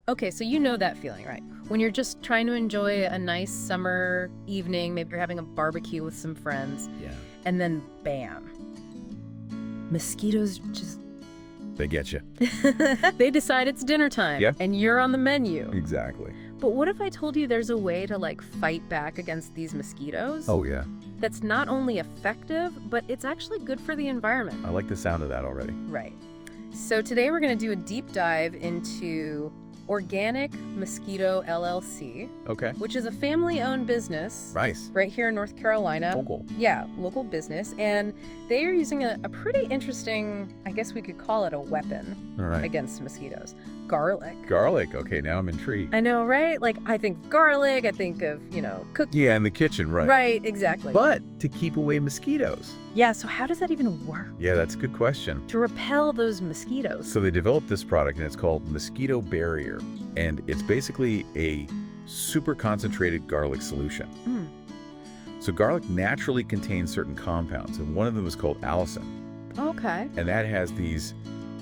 Okay, so you know that feeling, right? When you're just trying to enjoy a nice summer evening, maybe you're having a barbecue with some friends, Yeah. and then bam, mosquitoes just They get you. they decide it's dinner time, Yeah. and you're on the menu. Exactly. But what if I told you there's a way to like fight back against these mosquitoes? Oh, yeah. That's not only effective, but it's actually good for the environment. I like the sound of that already. Right. So today we're going to do a deep dive into Organic Mosquito LLC, Okay. which is a family-owned business Nice. right here in North Carolina. Local. Yeah, local business. And they are using a pretty interesting, I guess we could call it a weapon All right. against mosquitoes. Garlic. Garlic. Okay, now I'm intrigued. I know, right? Like, I think of garlic, I think of, cooking. Yeah, in the kitchen, right. Right, exactly. But to keep away mosquitoes. Yeah, so how does that even work? Yeah, that's a good question. To repel those mosquitoes? So they developed this product, and it's called Mosquito Barrier. And it's basically a super concentrated garlic solution. Mm. So garlic naturally contains certain compounds, and one of them is called allicin. Okay. And that has these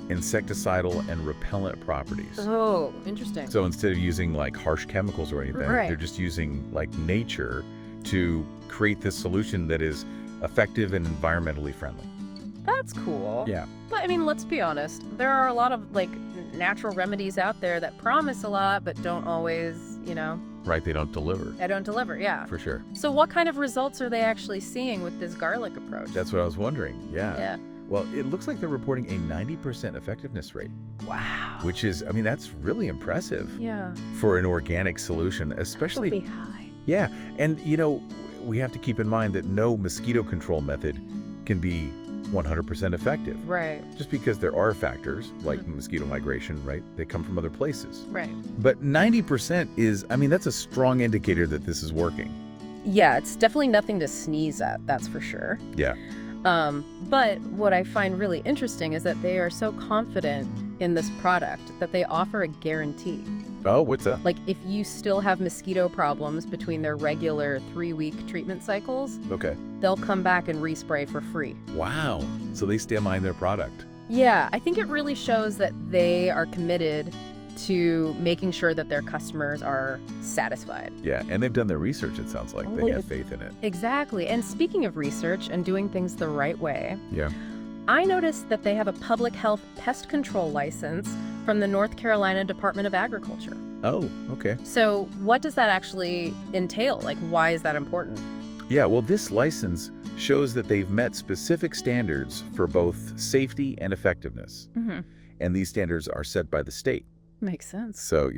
insecticidal and repellent properties. Oh, interesting. So instead of using like harsh chemicals or anything, Right. they're just using like nature to create this solution that is effective and environmentally friendly. That's cool. Yeah. But I mean, let's be honest. There are a lot of like natural remedies out there that promise a lot, but don't always, Right, they don't deliver. they don't deliver. Yeah. For sure. So what kind of results are they actually seeing with this garlic approach? That's what I was wondering. Yeah. Yeah. Well, it looks like they're reporting a 90% effectiveness rate, Wow. which is, I mean, that's really impressive Yeah. for an organic solution, especially. Be high. Yeah. And, we have to keep in mind that no mosquito control method can be 100% effective. Right. Just because there are factors like mosquito migration, right? They come from other places. Right. But 90% is, I mean, that's a strong indicator that this is working. Yeah, it's definitely nothing to sneeze at, that's for sure. Yeah. But what I find really interesting is that they are so confident in this product that they offer a guarantee. Oh, what's that? Like, if you still have mosquito problems between their regular 3-week treatment cycles, Okay. they'll come back and respray for free. Wow. So they stand behind their product. Yeah, I think it really shows that they are committed to making sure that their customers are satisfied. Yeah. And they've done their research, it sounds like. They have faith in it. Exactly. And speaking of research and doing things the right way, Yeah. I noticed that they have a public health pest control license from the North Carolina Department of Agriculture. Oh, okay. So what does that actually entail? Like, why is that important? Yeah, well, this license shows that they've met specific standards for both safety and effectiveness. Mm-hmm. And these standards are set by the state. Makes sense. So,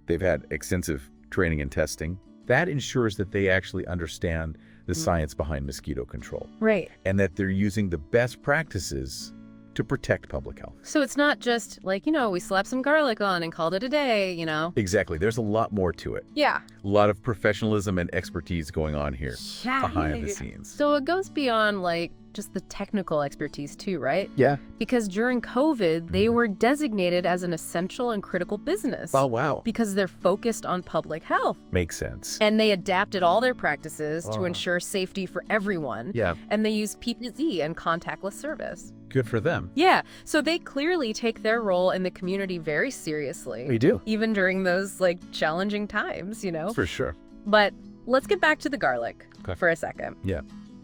they've had extensive training and testing. That ensures that they actually understand the science behind mosquito control Right. and that they're using the best practices to protect public health. So it's not just like, we slapped some garlic on and called it a day, Exactly. There's a lot more to it. Yeah. A lot of professionalism and expertise going on here behind the scenes. So it goes beyond like just the technical expertise too, right? Yeah. Because during COVID, they were designated as an essential and critical business. Oh, wow. Because they're focused on public health. Makes sense. And they adapted all their practices to ensure safety for everyone. Yeah. And they use PPZ and contactless service. Good for them. Yeah. So they clearly take their role in the community very seriously. We do. Even during those like challenging times, For sure. But let's get back to the garlic for a second. Yeah.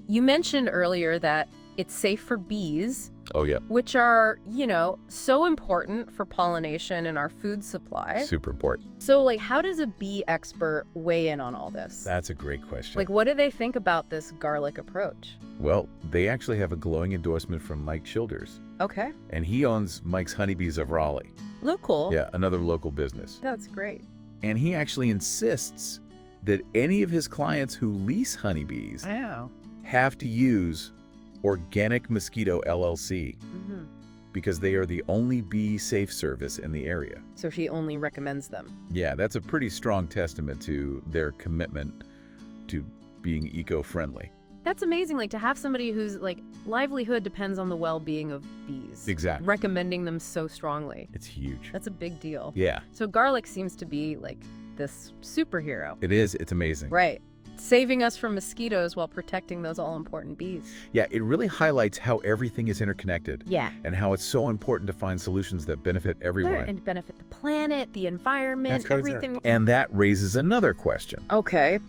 You mentioned earlier that it's safe for bees, Oh, yeah. which are, so important for pollination and our food supply. Super important. So, like, how does a bee expert weigh in on all this? That's a great question. Like, what do they think about this garlic approach? Well, they actually have a glowing endorsement from Mike Childers, Okay. and he owns Mike's Honeybees of Raleigh. Oh, cool. Yeah, another local business. That's great. And he actually insists that any of his clients who lease honeybees Wow. have to use Organic Mosquito LLC Mm-hmm. because they are the only bee safe service in the area. So he only recommends them. Yeah, that's a pretty strong testament to their commitment to being eco-friendly. That's amazing, like, to have somebody whose, like, livelihood depends on the well-being of bees. Exactly. Recommending them so strongly. It's huge. That's a big deal. Yeah, So garlic seems to be, like, this superhero. it is. It's amazing. Right. saving us from mosquitoes while protecting those all-important bees. Yeah, it really highlights how everything is interconnected. Yeah. And how it's so important to find solutions that benefit everyone. And benefit the planet, the environment, everything. And that raises another question. Okay.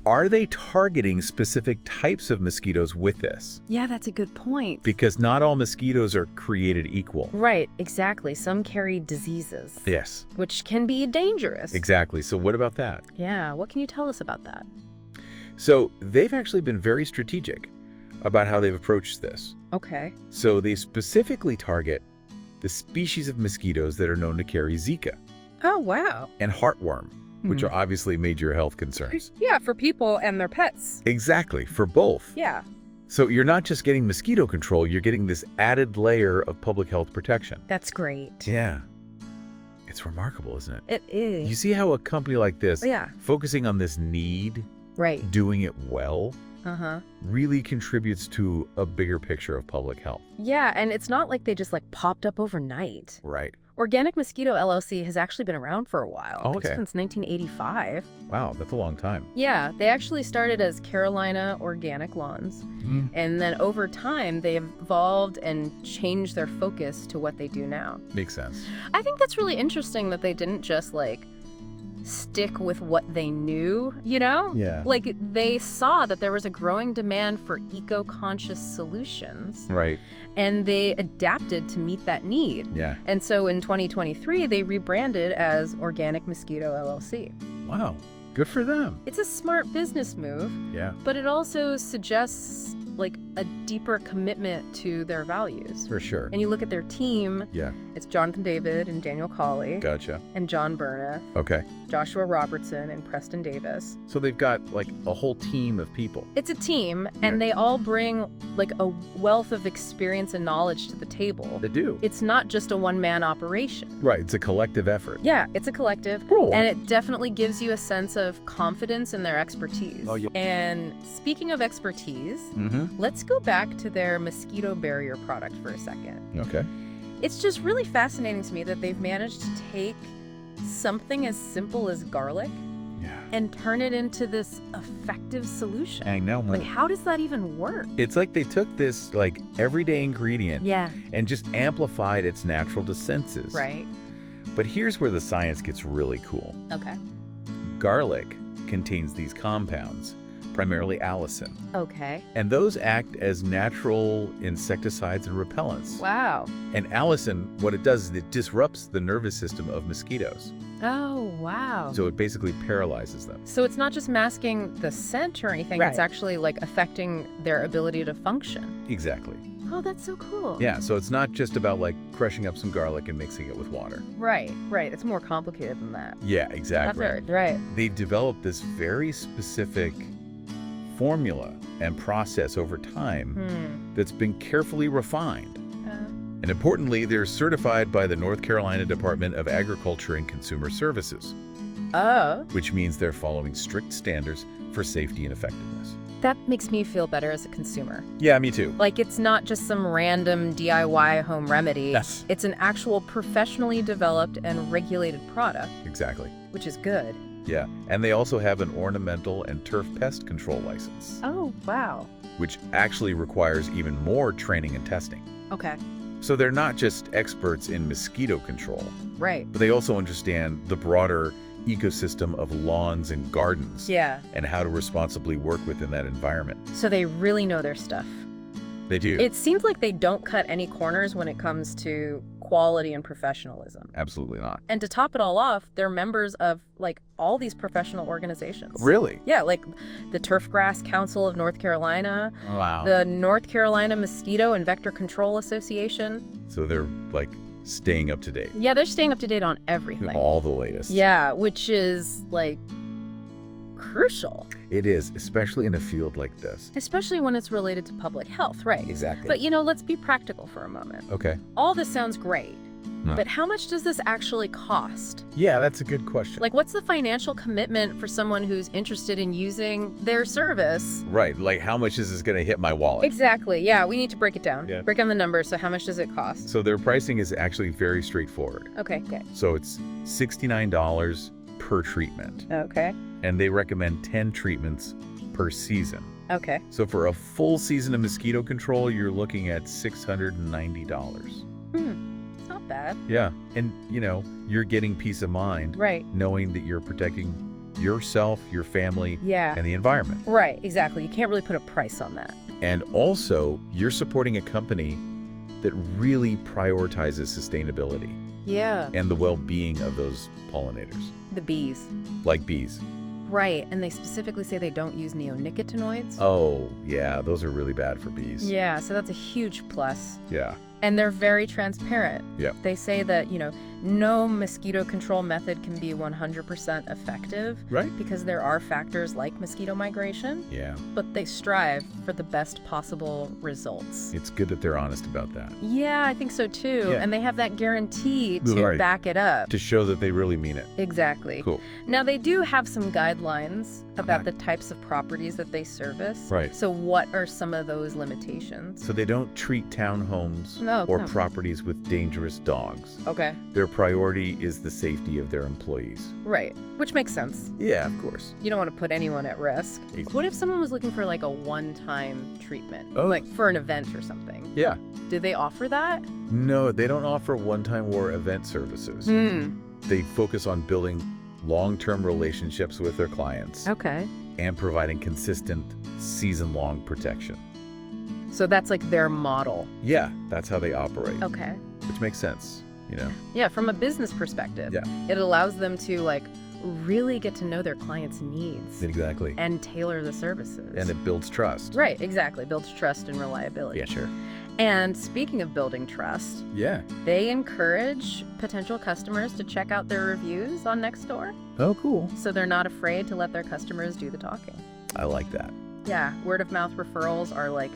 Are they targeting specific types of mosquitoes with this? Yeah, that's a good point. Because not all mosquitoes are created equal. Right, exactly. Some carry diseases. Yes. Which can be dangerous. Exactly. So what about that? Yeah, what can you tell us about that? So they've actually been very strategic about how they've approached this. Okay. So they specifically target the species of mosquitoes that are known to carry Zika Oh, wow. and heartworm, which are obviously major health concerns. Yeah, for people and their pets. Exactly, for both. Yeah. So you're not just getting mosquito control, you're getting this added layer of public health protection. That's great. Yeah. It's remarkable, isn't it? It is. You see how a company like this, Yeah. focusing on this need, Right. doing it well, Uh-huh. really contributes to a bigger picture of public health. Yeah, and it's not like they just popped up overnight. Right. Organic Mosquito LLC has actually been around for a while. Oh, okay. Since 1985. Wow, that's a long time. Yeah, they actually started as Carolina Organic Lawns. And then over time, they evolved and changed their focus to what they do now. Makes sense. I think that's really interesting that they didn't just stick with what they knew, you know? Yeah. They saw that there was a growing demand for eco-conscious solutions, Right. and they adapted to meet that need. Yeah. And so in 2023, they rebranded as Organic Mosquito LLC. Wow. Good for them. It's a smart business move, Yeah. but it also suggests a deeper commitment to their values. For sure. And you look at their team, Yeah. it's Jonathan David and Daniel Colley Gotcha. and John Burneth, Okay. Joshua Robertson and Preston Davis. So they've got a whole team of people. It's a team, and Yeah. they all bring a wealth of experience and knowledge to the table. They do. It's not just a one-man operation. Right. It's a collective effort. Yeah, it's a collective, Cool. and it definitely gives you a sense of confidence in their expertise. Oh, yeah. And speaking of expertise, Mm-hmm. let's go back to their mosquito barrier product for a second. Okay. It's just really fascinating to me that they've managed to take something as simple as garlic Yeah. and turn it into this effective solution. I know. How does that even work? It's like they took this everyday ingredient Yeah. and just amplified its natural to senses. Right. But here's where the science gets really cool. Okay. Garlic contains these compounds, primarily allicin, Okay. and those act as natural insecticides and repellents. Wow. And allicin, what it does is it disrupts the nervous system of mosquitoes. Oh, wow. So it basically paralyzes them. So it's not just masking the scent or anything, Right. it's actually affecting their ability to function. Exactly. Oh, that's so cool. Yeah, so it's not just about crushing up some garlic and mixing it with water. Right, right. It's more complicated than that. Yeah, exactly. I've heard, right. They've developed this very specific formula and process over time that's been carefully refined. And importantly, they're certified by the North Carolina Department of Agriculture and Consumer Services, Oh. which means they're following strict standards for safety and effectiveness. That makes me feel better as a consumer. Yeah, me too. It's not just some random DIY home remedy. Yes. It's an actual professionally developed and regulated product, Exactly. which is good. Yeah, and they also have an ornamental and turf pest control license, Oh, wow. which actually requires even more training and testing. Okay. So they're not just experts in mosquito control, Right. but they also understand the broader ecosystem of lawns and gardens Yeah. and how to responsibly work within that environment. So they really know their stuff. They do. It seems like they don't cut any corners when it comes to quality and professionalism. Absolutely not. And to top it all off, they're members of all these professional organizations. Really? Yeah, the Turfgrass Council of North Carolina, Wow. the North Carolina Mosquito and Vector Control Association. So they're staying up to date. Yeah, they're staying up to date on everything. All the latest. Yeah, which is crucial, It is, especially in a field like this. especially when it's related to public health, right? Exactly. But let's be practical for a moment. Okay. All this sounds great, Huh. but how much does this actually cost? Yeah, that's a good question. What's the financial commitment for someone who's interested in using their service? Right, how much is this going to hit my wallet? Exactly. Yeah, we need to break it down. Yeah. Break down the numbers. So how much does it cost? So their pricing is actually very straightforward. Okay. So it's $69 per treatment. Okay. And they recommend 10 treatments per season. Okay. So for a full season of mosquito control, you're looking at $690. It's not bad. Yeah. And, you're getting peace of mind. Right. Knowing that you're protecting yourself, your family, Yeah. and the environment. Right, exactly. You can't really put a price on that. And also, you're supporting a company that really prioritizes sustainability Yeah. and the well-being of those pollinators, The bees. like bees. Right, and they specifically say they don't use neonicotinoids. Oh, yeah, those are really bad for bees. Yeah, so that's a huge plus. Yeah. And they're very transparent. Yeah. They say that, no mosquito control method can be 100% effective. Right. Because there are factors like mosquito migration, Yeah. but they strive for the best possible results. It's good that they're honest about that. Yeah, I think so too. Yeah. And they have that guarantee to Right. back it up. To show that they really mean it. Exactly. Cool. Now, they do have some guidelines about Uh-huh. the types of properties that they service. Right. So what are some of those limitations? So they don't treat townhomes No, or no. properties with dangerous dogs. Okay. Their priority is the safety of their employees. Right. Which makes sense. Yeah, of course. You don't want to put anyone at risk. Exactly. What if someone was looking for like a one-time treatment? Oh. Like for an event or something? Yeah. Do they offer that? No, they don't offer one-time or event services. They focus on building long-term relationships with their clients Okay. and providing consistent season-long protection. So that's like their model. Yeah, that's how they operate, Okay. which makes sense, Yeah, from a business perspective. Yeah. It allows them to like really get to know their clients' needs Exactly. and tailor the services. And it builds trust. Right, exactly. Builds trust and reliability. Yeah, sure. And speaking of building trust, Yeah. they encourage potential customers to check out their reviews on Nextdoor, Oh, cool. so they're not afraid to let their customers do the talking. I like that. Yeah, word of mouth referrals are like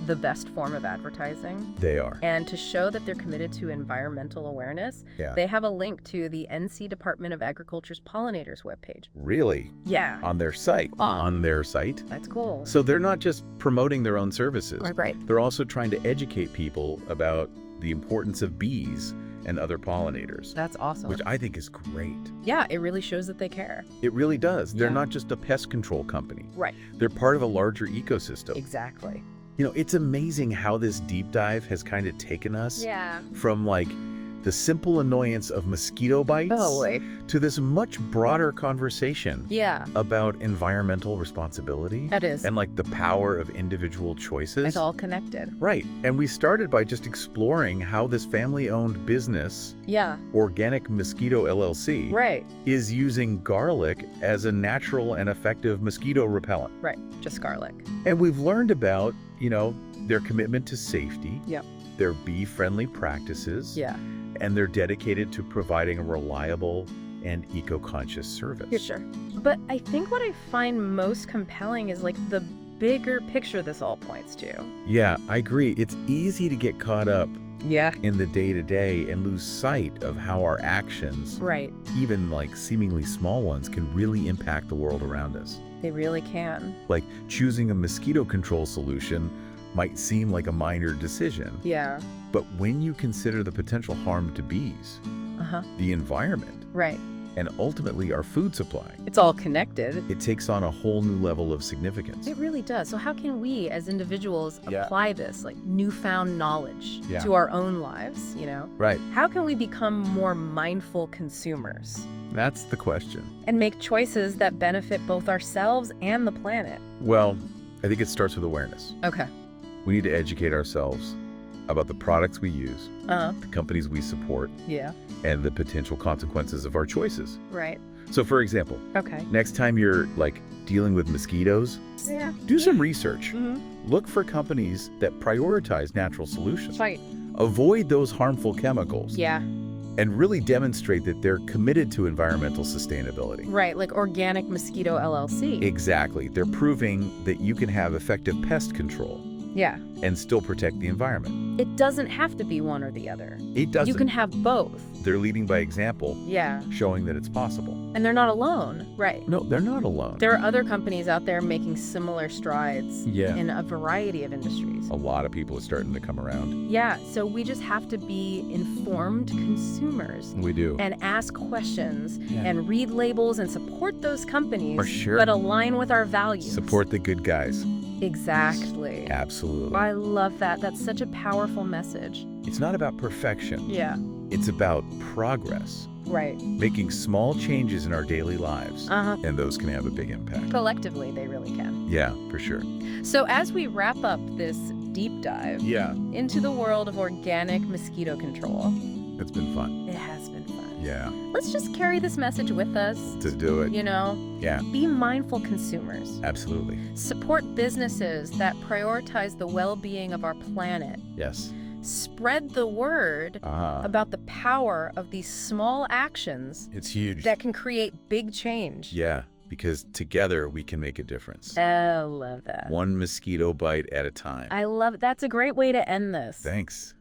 the best form of advertising. They are. And to show that they're committed to environmental awareness, Yeah. they have a link to the NC Department of Agriculture's pollinators webpage. Really? Yeah, On their site? On their site? that's cool. So they're not just promoting their own services. Right. They're also trying to educate people about the importance of bees and other pollinators, That's awesome. which I think is great. Yeah, it really shows that they care. It really does. They're Yeah. not just a pest control company. Right. They're part of a larger ecosystem. Exactly. It's amazing how this deep dive has kind of taken us Yeah. from like the simple annoyance of mosquito bites Totally. to this much broader conversation Yeah, about environmental responsibility that is. and like the power of individual choices. It's all connected. Right. And we started by just exploring how this family-owned business, Yeah, Organic Mosquito LLC, right, is using garlic as a natural and effective mosquito repellent. right. Just garlic. And we've learned about, their commitment to safety, Yep. their bee-friendly practices, Yeah. and they're dedicated to providing a reliable and eco-conscious service. Yeah, sure. But I think what I find most compelling is like the bigger picture this all points to. Yeah, I agree. It's easy to get caught up Yeah. in the day-to-day and lose sight of how our actions, Right. even like seemingly small ones, can really impact the world around us. They really can. Like choosing a mosquito control solution might seem like a minor decision, Yeah. but when you consider the potential harm to bees, Uh-huh. the environment, Right. and ultimately our food supply, It's all connected. it takes on a whole new level of significance. It really does. So how can we as individuals Yeah. apply this like newfound knowledge Yeah. to our own lives, Right. How can we become more mindful consumers That's the question. and make choices that benefit both ourselves and the planet? Well, I think it starts with awareness. Okay. We need to educate ourselves about the products we use, Uh-huh. the companies we support, Yeah. and the potential consequences of our choices. Right. So for example, Okay. next time you're like dealing with mosquitoes, Yeah. do some research. Mm-hmm. Look for companies that prioritize natural solutions. Right. Avoid those harmful chemicals. Yeah. And really demonstrate that they're committed to environmental sustainability. Right. Like Organic Mosquito LLC. Exactly. They're proving that you can have effective pest control Yeah. and still protect the environment. It doesn't have to be one or the other. It doesn't. You can have both. They're leading by example, Yeah. showing that it's possible. And they're not alone. Right. No, they're not alone. There are other companies out there making similar strides Yeah. in a variety of industries. A lot of people are starting to come around. Yeah, so we just have to be informed consumers We do. and ask questions Yeah. and read labels and support those companies, For sure. but align with our values. Support the good guys. Exactly. Absolutely. I love that. That's such a powerful message. It's not about perfection. Yeah. It's about progress. Right. Making small changes in our daily lives. Uh-huh. And those can have a big impact. Collectively, they really can. Yeah, for sure. So as we wrap up this deep dive Yeah. into the world of organic mosquito control, It's been fun. it has been fun. Yeah. Let's just carry this message with us. To do it. You know, Yeah. be mindful consumers. Absolutely. Support businesses that prioritize the well-being of our planet. Yes. Spread the word about the power of these small actions It's huge. that can create big change. Yeah, because together we can make a difference. I love that. One mosquito bite at a time. I love it. That's a great way to end this. Thanks.